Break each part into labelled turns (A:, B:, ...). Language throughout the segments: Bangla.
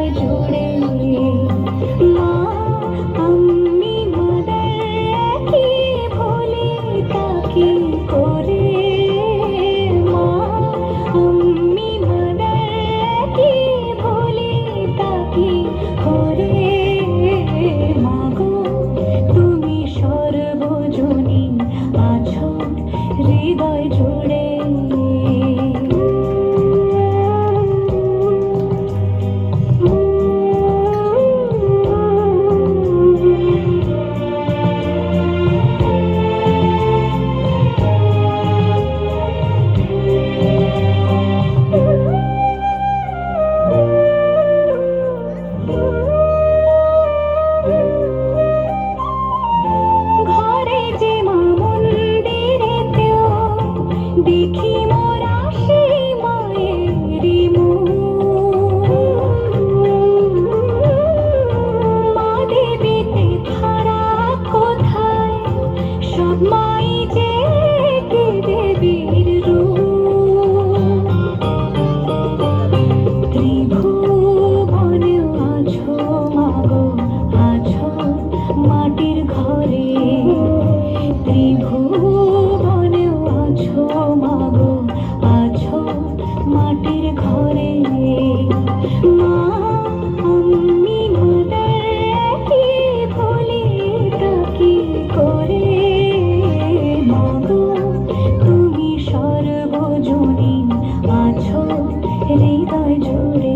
A: হৃদয় জুড়ে মা আমি মাদার কি ভুলি তাকে করে মা আমি মাদার কি ভুলি তাকে করে মাগো তুমি সর্বজনীন আছো হৃদয় জুড়ে দেখি মোরা সেই মায়েরই মা দেবীতে ধারা কোথায় সব মাই যে দেবীর রূপ ত্রিভুবনে আছো মাগো আছো মাটির ঘরে ত্রিভুবনে আছো মাগো আছো মাটির ঘরে মা আমি মাদার কি ভুলি তাকে করে মাগো তুমি সর্বজনীন আছো হৃদয় জুড়ে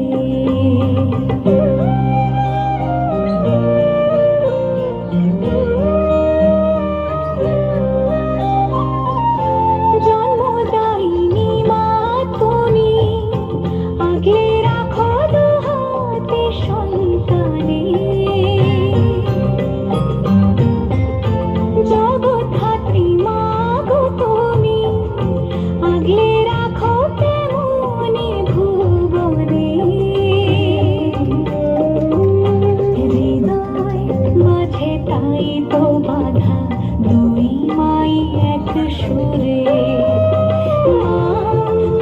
A: তাই তো বাধা দুই মাই এক সুরে মা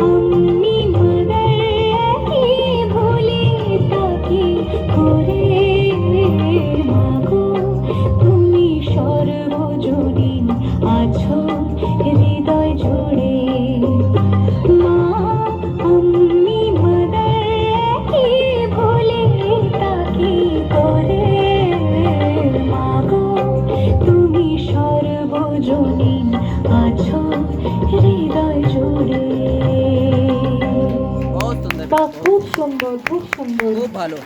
A: আমি মাদার কি ভুলি তাকে করে মাগো তুমি সর্বজনীন আছো হৃদয় জুড়ে মা আমি মাদার কি ভুলি তাকে করে তুমি সর্বজনীন আছো হৃদয় জুড়ে।
B: খুব সুন্দর, খুব সুন্দর,
C: খুব ভালো।